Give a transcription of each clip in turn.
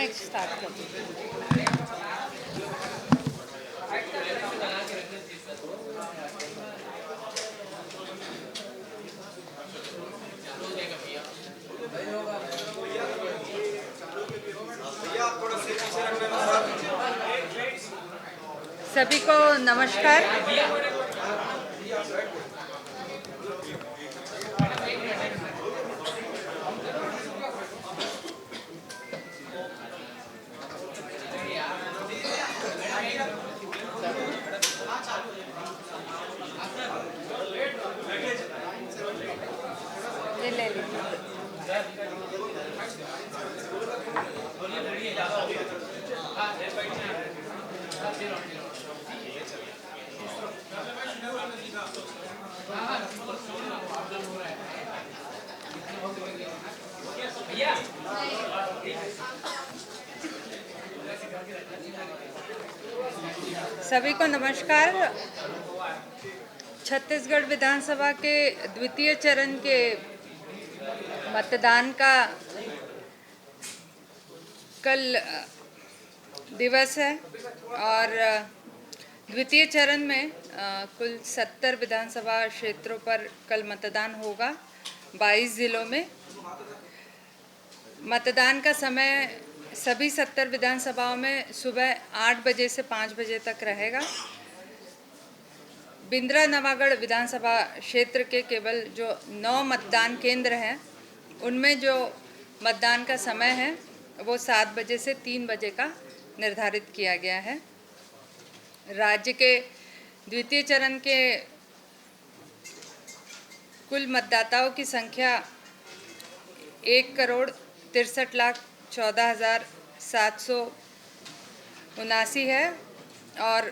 Stage start कर दीजिए। सभी को नमस्कार। ले लीजिए। सभी को नमस्कार। छत्तीसगढ़ विधानसभा के द्वितीय चरण के मतदान का कल दिवस है और द्वितीय चरण में कुल 70 विधानसभा क्षेत्रों पर कल मतदान होगा 22 जिलों में। मतदान का समय सभी 70 विधानसभाओं में सुबह 8 बजे से 5 बजे तक रहेगा। बिंद्रा नवागढ़ विधानसभा क्षेत्र के केवल जो 9 मतदान केंद्र हैं उनमें जो मतदान का समय है वो 7 बजे से 3 बजे का निर्धारित किया गया है। राज्य के द्वितीय चरण के कुल मतदाताओं की संख्या 1,63,14,779 है और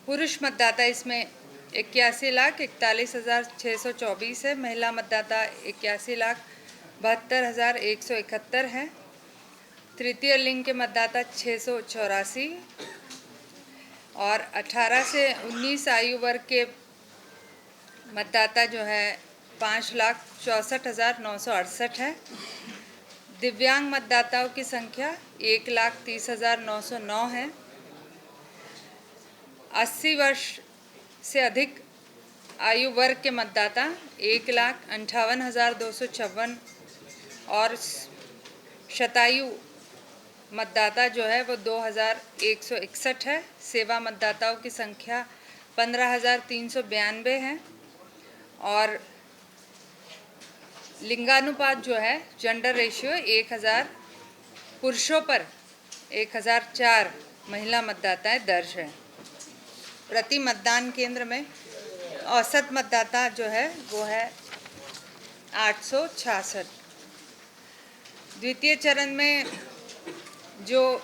पुरुष मतदाता इसमें 81,41,624 है। महिला मतदाता 81,72,171 है। तृतीय लिंग के मतदाता 684 और 18 से 19 आयु वर्ग के मतदाता जो है 5,64,968 है। दिव्यांग मतदाताओं की संख्या 1,30,909 है। 80 वर्ष से अधिक आयु वर्ग के मतदाता 1,58,256 और शतायु मतदाता जो है वो 2,161 है। सेवा मतदाताओं की संख्या 15,392 है और लिंगानुपात जो है जेंडर रेशियो 1,000 पुरुषों पर 1,004 महिला मतदाताएं दर्ज है। प्रति मतदान केंद्र में औसत मतदाता जो है वो है 866। द्वितीय चरण में जो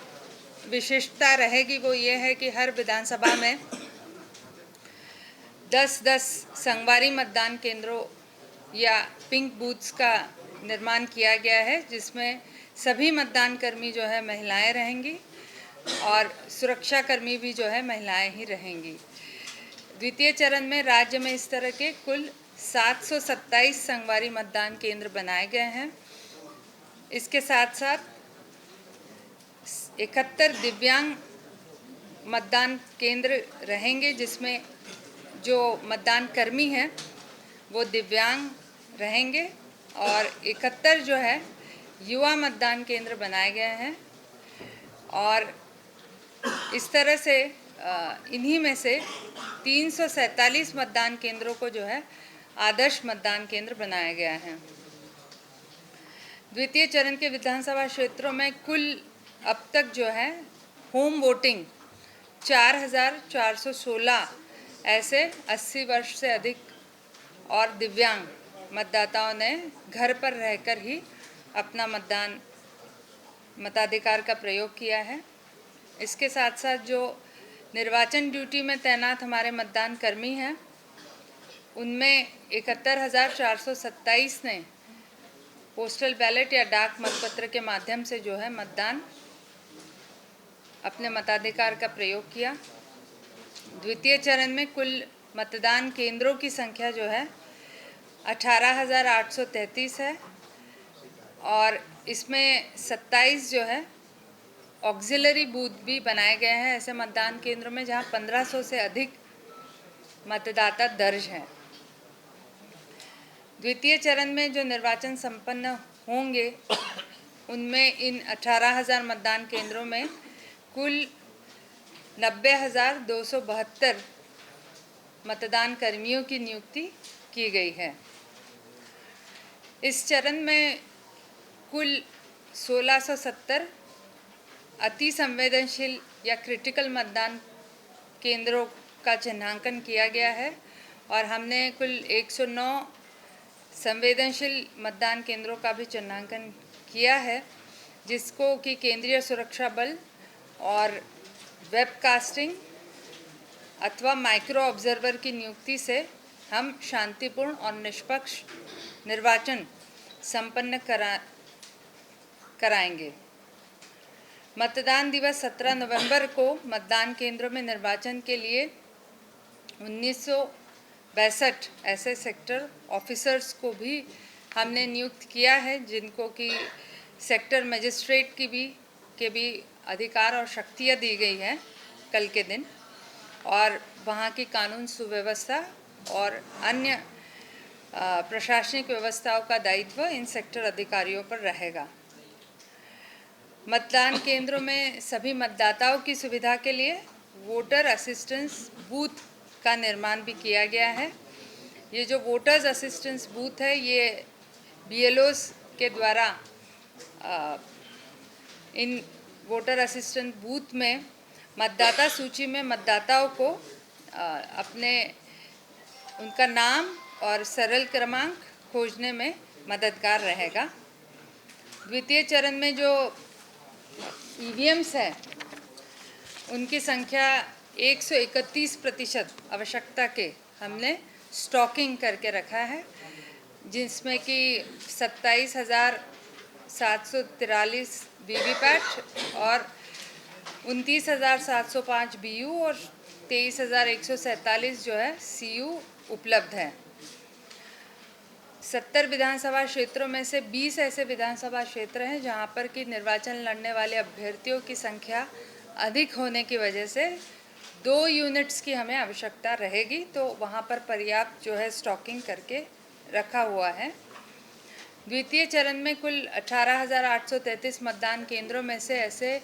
विशिष्टता रहेगी वो ये है कि हर विधानसभा में 10-10 संगवारी मतदान केंद्रों या पिंक बूथ्स का निर्माण किया गया है, जिसमें सभी मतदान कर्मी जो है महिलाएं रहेंगी और सुरक्षाकर्मी भी जो है महिलाएं ही रहेंगी। द्वितीय चरण में राज्य में इस तरह के कुल 727 संगवारी मतदान केंद्र बनाए गए हैं। इसके साथ साथ 71 दिव्यांग मतदान केंद्र रहेंगे, जिसमें जो मतदान कर्मी हैं वो दिव्यांग रहेंगे और 71 जो है युवा मतदान केंद्र बनाए गए हैं और इस तरह से इन्हीं में से 347 मतदान केंद्रों को जो है आदर्श मतदान केंद्र बनाया गया है। द्वितीय चरण के विधानसभा क्षेत्रों में कुल अब तक जो है होम वोटिंग 4,416 ऐसे 80 वर्ष से अधिक और दिव्यांग मतदाताओं ने घर पर रहकर ही अपना मताधिकार का प्रयोग किया है। इसके साथ साथ जो निर्वाचन ड्यूटी में तैनात हमारे मतदान कर्मी हैं उनमें 71,427 ने पोस्टल बैलेट या डाक मतपत्र के माध्यम से जो है अपने मताधिकार का प्रयोग किया। द्वितीय चरण में कुल मतदान केंद्रों की संख्या जो है 18,833 है और इसमें 27 जो है ऑक्सिलरी बूथ भी बनाए गए हैं ऐसे मतदान केंद्रों में जहां 1500 से अधिक मतदाता दर्ज हैं। द्वितीय चरण में जो निर्वाचन संपन्न होंगे उनमें इन 18,000 मतदान केंद्रों में कुल 90,272 मतदान कर्मियों की नियुक्ति की गई है। इस चरण में कुल 1670 अति संवेदनशील या क्रिटिकल मतदान केंद्रों का चिन्हांकन किया गया है और हमने कुल 109 संवेदनशील मतदान केंद्रों का भी चिन्हांकन किया है, जिसको कि केंद्रीय सुरक्षा बल और वेबकास्टिंग अथवा माइक्रो ऑब्जर्वर की नियुक्ति से हम शांतिपूर्ण और निष्पक्ष निर्वाचन संपन्न कराएंगे। मतदान दिवस 17 नवंबर को मतदान केंद्रों में निर्वाचन के लिए 1962 ऐसे सेक्टर ऑफिसर्स को भी हमने नियुक्त किया है, जिनको कि सेक्टर मजिस्ट्रेट के भी अधिकार और शक्तियाँ दी गई हैं कल के दिन, और वहाँ की कानून सुव्यवस्था और अन्य प्रशासनिक व्यवस्थाओं का दायित्व इन सेक्टर अधिकारियों पर रहेगा। मतदान केंद्रों में सभी मतदाताओं की सुविधा के लिए वोटर असिस्टेंस बूथ का निर्माण भी किया गया है। ये जो वोटर्स असिस्टेंस बूथ है, ये BLOs के द्वारा इन वोटर असिस्टेंस बूथ में मतदाता सूची में मतदाताओं को उनका नाम और सरल क्रमांक खोजने में मददगार रहेगा। द्वितीय चरण में जो EVMs है, उनकी संख्या 131% आवश्यकता के हमने स्टॉकिंग करके रखा है, जिसमें कि 27,743 वीवीपैट और 29,705 BU और 23,147 जो है CU उपलब्ध है। 70 विधानसभा क्षेत्रों में से 20 ऐसे विधानसभा क्षेत्र हैं जहां पर कि निर्वाचन लड़ने वाले अभ्यर्थियों की संख्या अधिक होने की वजह से 2 यूनिट्स की हमें आवश्यकता रहेगी, तो वहां पर पर्याप्त जो है स्टॉकिंग करके रखा हुआ है। द्वितीय चरण में कुल 18,833 मतदान केंद्रों में से ऐसे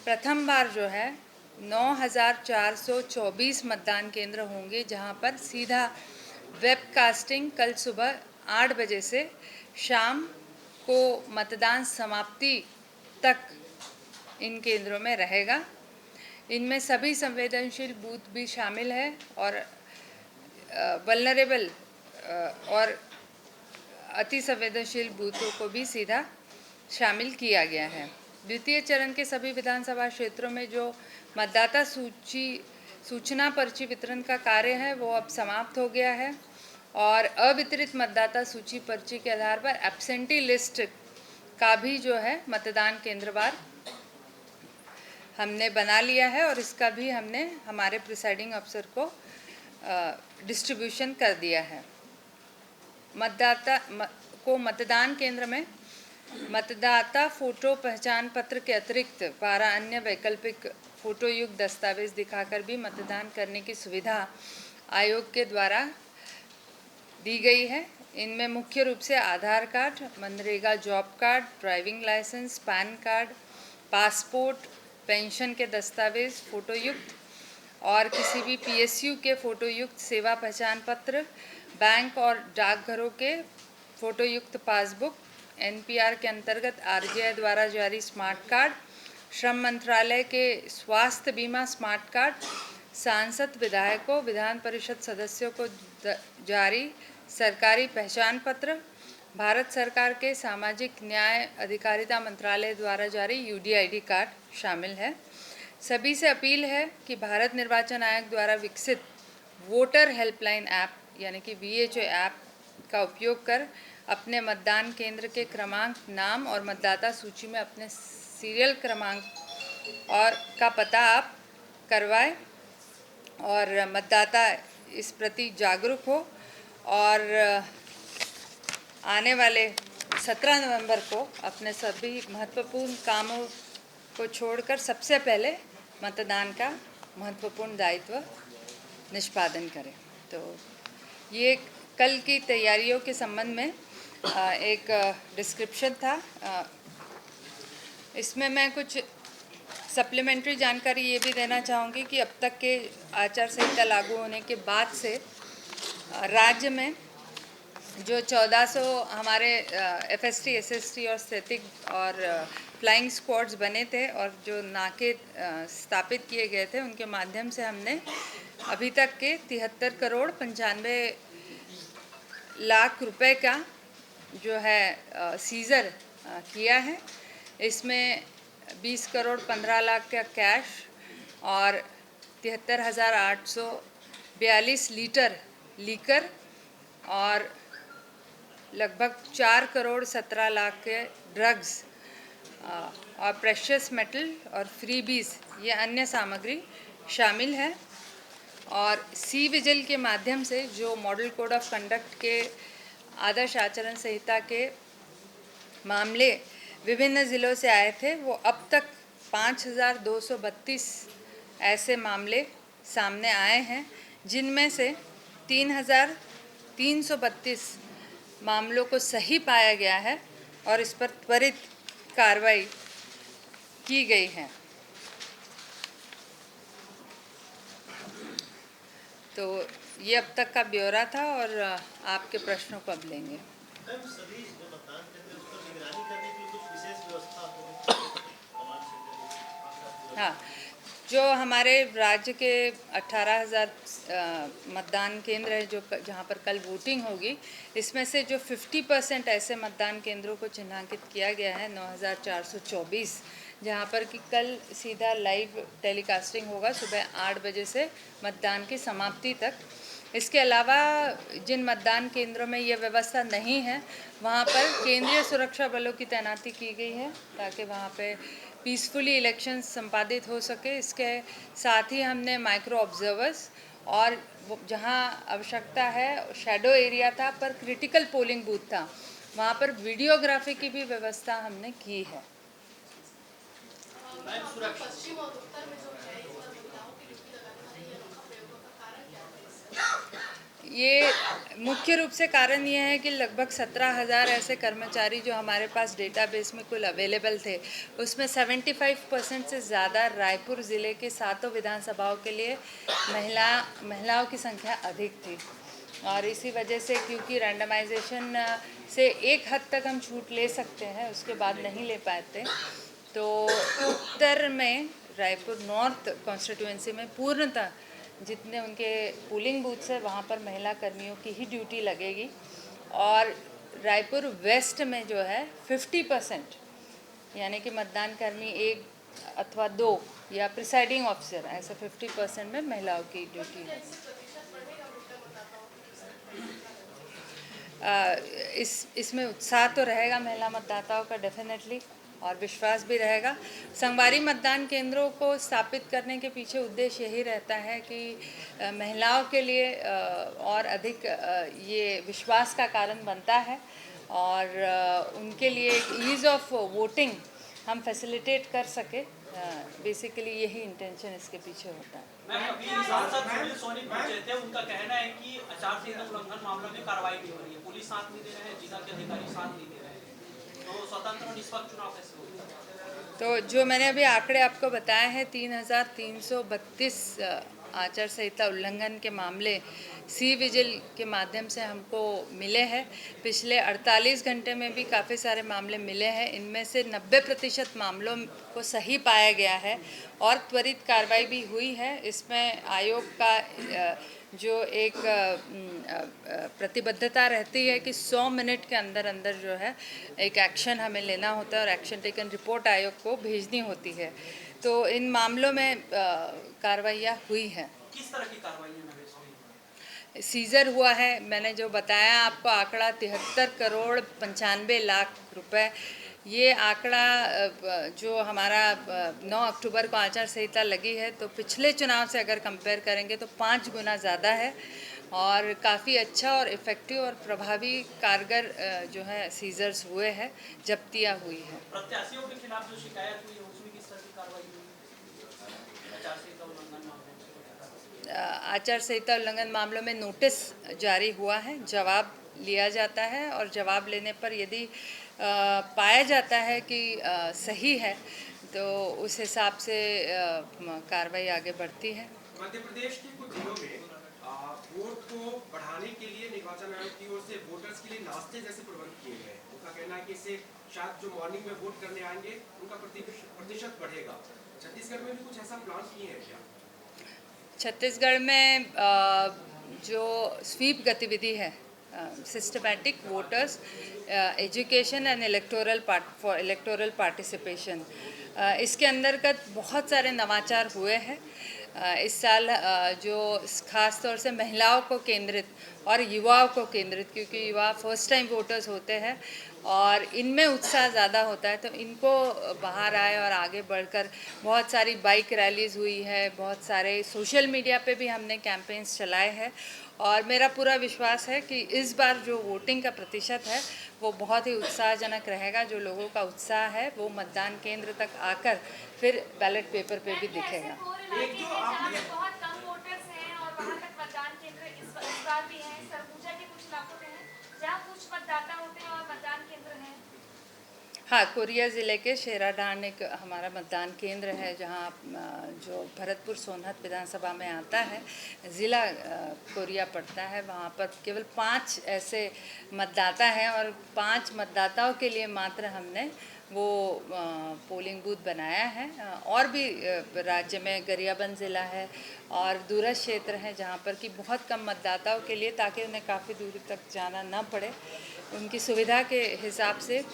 प्रथम बार जो है 9,424 मतदान केंद्र होंगे, जहां पर सीधा वेबकास्टिंग कल सुबह 8 बजे से शाम को मतदान समाप्ति तक इन केंद्रों में रहेगा। इनमें सभी संवेदनशील बूथ भी शामिल है और वल्नरेबल और अति संवेदनशील बूथों को भी सीधा शामिल किया गया है। द्वितीय चरण के सभी विधानसभा क्षेत्रों में जो मतदाता सूचना पर्ची वितरण का कार्य है वो अब समाप्त हो गया है और अवितरित मतदाता सूची पर्ची के आधार पर एब्सेंटी लिस्ट का भी जो है मतदान केंद्रवार हमने बना लिया है और इसका भी हमने हमारे प्रिसाइडिंग अफसर को डिस्ट्रीब्यूशन कर दिया है। मतदाता को मतदान केंद्र में मतदाता फोटो पहचान पत्र के अतिरिक्त 12 अन्य वैकल्पिक फोटो युक्त दस्तावेज दिखाकर भी मतदान करने की सुविधा आयोग के द्वारा दी गई है। इनमें मुख्य रूप से Aadhaar card, MNREGA job card, driving licence, PAN card, passport, pension के दस्तावेज फोटो युक्त और किसी भी PSU के फोटो युक्त सेवा पहचान पत्र, बैंक और डाकघरों के फोटो युक्त पासबुक, NPR के अंतर्गत RGI द्वारा जारी स्मार्ट कार्ड, श्रम मंत्रालय के स्वास्थ्य बीमा स्मार्ट कार्ड, सांसद विधायकों, विधान परिषद सदस्यों को जारी सरकारी पहचान पत्र, भारत सरकार के सामाजिक न्याय अधिकारिता मंत्रालय द्वारा जारी UDID कार्ड शामिल है। सभी से अपील है कि भारत निर्वाचन आयोग द्वारा विकसित वोटर हेल्पलाइन ऐप यानी कि VHO ऐप का उपयोग कर अपने मतदान केंद्र के क्रमांक, नाम और मतदाता सूची में अपने सीरियल क्रमांक और का पता आप करवाएं और मतदाता इस प्रति जागरूक हो और आने वाले 17 नवंबर को अपने सभी महत्वपूर्ण कामों को छोड़कर सबसे पहले मतदान का महत्वपूर्ण दायित्व निष्पादन करें। तो ये कल की तैयारियों के संबंध में एक डिस्क्रिप्शन था। इसमें मैं कुछ सप्लीमेंट्री जानकारी ये भी देना चाहूँगी कि अब तक के आचार संहिता लागू होने के बाद से राज्य में जो 1400 हमारे एफएसटी, एसएसटी और स्थैतिक और फ्लाइंग स्क्वाड्स बने थे और जो नाके स्थापित किए गए थे, उनके माध्यम से हमने अभी तक के 73 करोड़ 95 लाख रुपए का जो है सीज़र किया है। इसमें 20 करोड़ 15 लाख का कैश और 73,842 लीटर लीकर और लगभग 4 करोड़ 17 लाख के ड्रग्स और प्रेशियस मेटल और फ्रीबीज ये अन्य सामग्री शामिल है। और सी विजिल के माध्यम से जो मॉडल कोड ऑफ कंडक्ट के आदर्श आचरण संहिता के मामले विभिन्न ज़िलों से आए थे, वो अब तक 5,232 ऐसे मामले सामने आए हैं, जिनमें से 3,332 मामलों को सही पाया गया है और इस पर त्वरित कार्रवाई की गई है। तो ये अब तक का ब्यौरा था और आपके प्रश्नों को अब लेंगे। हाँ, जो हमारे राज्य के 18,000 मतदान केंद्र है जो जहाँ पर कल वोटिंग होगी, इसमें से जो 50% ऐसे मतदान केंद्रों को चिन्हांकित किया गया है 9,424, जहाँ पर कि कल सीधा लाइव टेलीकास्टिंग होगा सुबह 8 बजे से मतदान की समाप्ति तक। इसके अलावा जिन मतदान केंद्रों में ये व्यवस्था नहीं है, वहाँ पर केंद्रीय सुरक्षा बलों की तैनाती की गई है ताकि वहाँ पे पीसफुली इलेक्शन संपादित हो सके। इसके साथ ही हमने माइक्रो ऑब्जर्वर्स और जहाँ आवश्यकता है शैडो एरिया था पर क्रिटिकल पोलिंग बूथ था, वहाँ पर वीडियोग्राफी की भी व्यवस्था हमने की है। पश्चिम और उत्तर में जो है इस बार महिलाओं की ड्यूटी लगाने वाले ये अनोखा प्रयोगों का कारण क्या है? ये मुख्य रूप से कारण ये है कि लगभग 17,000 ऐसे कर्मचारी जो हमारे पास डेटाबेस में कुल अवेलेबल थे, उसमें 75% से ज़्यादा रायपुर ज़िले के 7 विधानसभाओं के लिए महिलाओं की संख्या अधिक थी। और इसी वजह से क्योंकि रैंडमाइजेशन से एक हद तक हम छूट ले सकते हैं, उसके बाद नहीं ले पाते, तो उत्तर में रायपुर नॉर्थ कॉन्स्टिट्यूएंसी में पूर्णतः जितने उनके पोलिंग बूथ्स है वहाँ पर महिला कर्मियों की ही ड्यूटी लगेगी। और रायपुर वेस्ट में जो है 50% यानी कि मतदान कर्मी 1 अथवा 2 या प्रिसाइडिंग ऑफिसर, ऐसे 50% में महिलाओं की ड्यूटी है। इसमें उत्साह तो रहेगा महिला मतदाताओं का डेफिनेटली, और विश्वास भी रहेगा। संगवारी मतदान केंद्रों को स्थापित करने के पीछे उद्देश्य यही रहता है कि महिलाओं के लिए और अधिक ये विश्वास का कारण बनता है और उनके लिए ईज़ ऑफ वोटिंग हम फैसिलिटेट कर सके। बेसिकली यही इंटेंशन इसके पीछे होता है। मैम, अभी सांसद सुनील सोनी पहुंचे थे, उनका कहना है कि आचार संहिता उल्लंघन मामलों में कार्रवाई नहीं हो रही है, पुलिस साथ नहीं दे रहे हैं, जिला के अधिकारी साथ नहीं दे रहे हैं, तो स्वतंत्र और निष्पक्ष चुनाव कैसे होगा? तो जो मैंने अभी आंकड़े आपको बताए हैं, 3,332 आचार संहिता उल्लंघन के मामले सी विजिल के माध्यम से हमको मिले हैं। पिछले 48 घंटे में भी काफ़ी सारे मामले मिले हैं। इनमें से 90% मामलों को सही पाया गया है और त्वरित कार्रवाई भी हुई है। इसमें आयोग का जो एक प्रतिबद्धता रहती है कि 100 मिनट के अंदर अंदर जो है एक एक्शन हमें लेना होता है और एक्शन टेकन रिपोर्ट आयोग को भेजनी होती है। तो इन मामलों में कार्रवाइयाँ हुई हैं। किस तरह की कार्रवाइयाँ? सीज़र हुआ है, मैंने जो बताया आपको आंकड़ा 73 करोड़ 95 लाख रुपए। ये आंकड़ा जो हमारा 9 अक्टूबर को आचार संहिता लगी है, तो पिछले चुनाव से अगर कंपेयर करेंगे तो 5 गुना ज़्यादा है। और काफ़ी अच्छा और इफ़ेक्टिव और प्रभावी कारगर जो है सीजर्स हुए हैं, जब्तियाँ हुई है। प्रत्याशियों के खिलाफ जो शिकायत हुई है उसमें किस तरह की कार्रवाई हुई? आचार संहिता उल्लंघन मामले में आचार संहिता उल्लंघन मामलों में नोटिस जारी हुआ है, जवाब लिया जाता है और जवाब लेने पर यदि पाया जाता है कि सही है तो उस हिसाब से कार्रवाई आगे बढ़ती है। मध्य प्रदेश के कुछ जिलों में वोट को बढ़ाने के लिए निर्वाचन आयोग की ओर से वोटर्स के लिए नाश्ते जैसे प्रबंध किए गए। उनका कहना है कि इससे शायद जो मॉर्निंग में वोट करने आएंगे उनका प्रतिशत बढ़ेगा। छत्तीसगढ़ में भी कुछ ऐसा प्लान किए हैं क्या? छत्तीसगढ़ में जो स्वीप गतिविधि है, systematic voters education and electoral participation, इसके अंतर्गत बहुत सारे नवाचार हुए हैं। इस साल जो खास तौर से महिलाओं को केंद्रित और युवाओं को केंद्रित, क्योंकि युवा फर्स्ट टाइम वोटर्स होते हैं और इनमें उत्साह ज़्यादा होता है, तो इनको बाहर आए और आगे बढ़कर बहुत सारी बाइक रैलीज़ हुई है, बहुत सारे सोशल मीडिया पे भी हमने कैंपेन्स चलाए हैं और मेरा पूरा विश्वास है कि इस बार जो वोटिंग का प्रतिशत है वो बहुत ही उत्साहजनक रहेगा। जो लोगों का उत्साह है वो मतदान केंद्र तक आकर फिर बैलेट पेपर पे भी दिखेगा। बहुत कम वोटर्स हैं और वहाँ तक मतदान केंद्र इस बार भी हैं, सरगुजा के कुछ इलाकों में हैं जहाँ कुछ मतदाता होते हैं और मतदान केंद्र हैं। हाँ, कोरिया ज़िले के शेराडांड एक हमारा मतदान केंद्र है जहाँ जो भरतपुर सोनहत विधानसभा में आता है, ज़िला कोरिया पड़ता है। वहाँ पर केवल 5 ऐसे मतदाता हैं और 5 मतदाताओं के लिए मात्र हमने वो पोलिंग बूथ बनाया है। और भी राज्य में गरियाबंद ज़िला है और दूरस्थ क्षेत्र हैं जहाँ पर कि बहुत कम मतदाताओं के लिए, ताकि उन्हें काफ़ी दूर तक जाना न पड़े, उनकी सुविधा के हिसाब से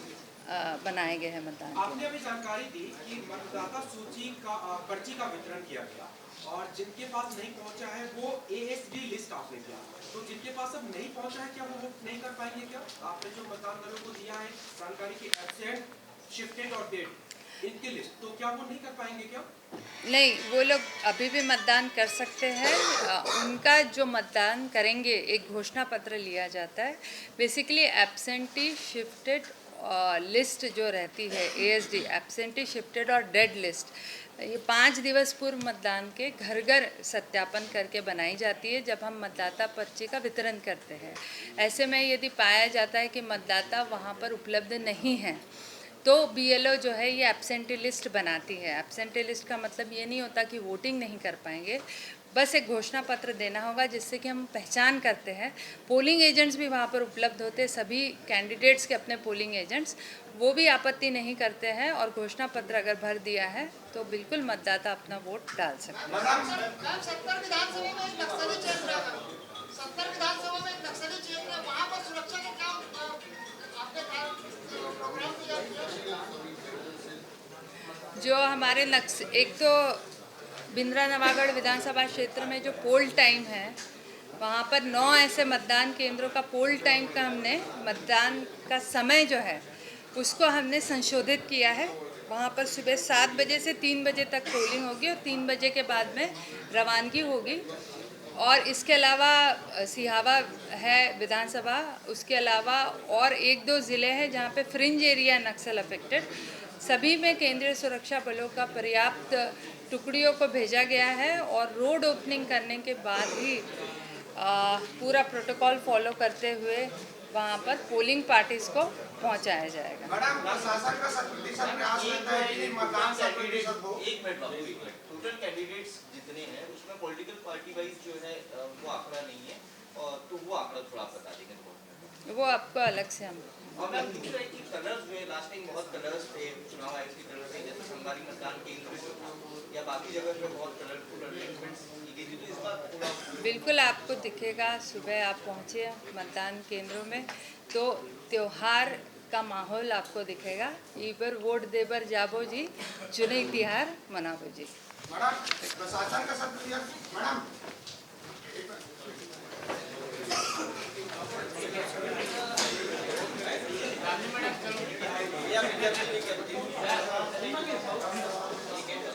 बनाए गए हैं मतदान। आपने अभी जानकारी दी कि मतदाता सूची का पर्ची का वितरण किया गया और जिनके पास नहीं पहुंचा है वो ASB लिस्ट आपने किया, तो जिनके पास अब नहीं पहुंचा है क्या वो वोट नहीं कर पाएंगे? क्या आपने जो मतदान दलों को दिया है जानकारी की एब्सेंट, शिफ्टेड और डेड इनकी लिस्ट, तो क्या वो नहीं कर पाएंगे? क्या नहीं, वो लोग अभी भी मतदान कर सकते हैं। उनका जो मतदान करेंगे एक घोषणा पत्र लिया जाता है। बेसिकली एब्सेंटी, शिफ्टेड लिस्ट जो रहती है ASD, एब्सेंटी, शिफ्टेड और डेड लिस्ट, ये 5 दिवस पूर्व मतदान के घर घर सत्यापन करके बनाई जाती है जब हम मतदाता पर्ची का वितरण करते हैं। ऐसे में यदि पाया जाता है कि मतदाता वहाँ पर उपलब्ध नहीं है तो BLO जो है ये एब्सेंटी लिस्ट बनाती है। एब्सेंटी लिस्ट का मतलब ये नहीं होता कि वोटिंग नहीं कर पाएंगे, बस एक घोषणा पत्र देना होगा जिससे कि हम पहचान करते हैं। पोलिंग एजेंट्स भी वहाँ पर उपलब्ध होते हैं, सभी कैंडिडेट्स के अपने पोलिंग एजेंट्स, वो भी आपत्ति नहीं करते हैं और घोषणा पत्र अगर भर दिया है तो बिल्कुल मतदाता अपना वोट डाल सकते हैं। 70 विधानसभा में एक नक्सली क्षेत्र है, 70 विधानसभा में एक नक्सली क्षेत्र है, वहाँ पर सुरक्षा के क्या आपने प्रोग्राम किया? जो हमारे एक तो बिंद्रा नवागढ़ विधानसभा क्षेत्र में जो पोल टाइम है वहाँ पर 9 ऐसे मतदान केंद्रों का पोल टाइम का हमने मतदान का समय जो है उसको हमने संशोधित किया है। वहाँ पर सुबह 7 बजे से 3 बजे तक पोलिंग होगी और 3 बजे के बाद में रवानगी होगी। और इसके अलावा सिहावा है विधानसभा, उसके अलावा और 1-2 ज़िले हैं जहाँ पे फ्रिंज एरिया नक्सल अफेक्टेड, सभी में केंद्रीय सुरक्षा बलों का पर्याप्त टुकड़ियों को भेजा गया है और रोड ओपनिंग करने के बाद ही पूरा प्रोटोकॉल फॉलो करते हुए वहाँ पर पोलिंग पार्टीज को पहुँचाया जाएगा। मैडम, प्रशासन का 70% प्रयास रहता है कि मतदान का प्रतिशत हो। एक मिनट टोटल कैंडिडेट्स जितने हैं उसमें पॉलिटिकल पार्टी वाइज जो है वो आंकड़ा नहीं है, और तो वो आंकड़ा थोड़ा आप बता देंगे। वो आपको अलग से हम और मैं पूछ रही थी कलर्स जो है लास्ट टाइम बहुत कलर्स थे, चुनाव आयोग के कलर्स थे, जैसे संगवारी मतदान केंद्र जो था या बाकी जगह पे बहुत कलरफुल अरेंजमेंट्स की गई थी, तो इस बार पूरा बिल्कुल आपको दिखेगा। सुबह आप पहुँचे मतदान केंद्रों में तो त्योहार का माहौल आपको दिखेगा। इबर वोट देबर जाबो जी, चुनावी तिहार मनाबो जी। मैडम, प्रशासन का 70% मैडम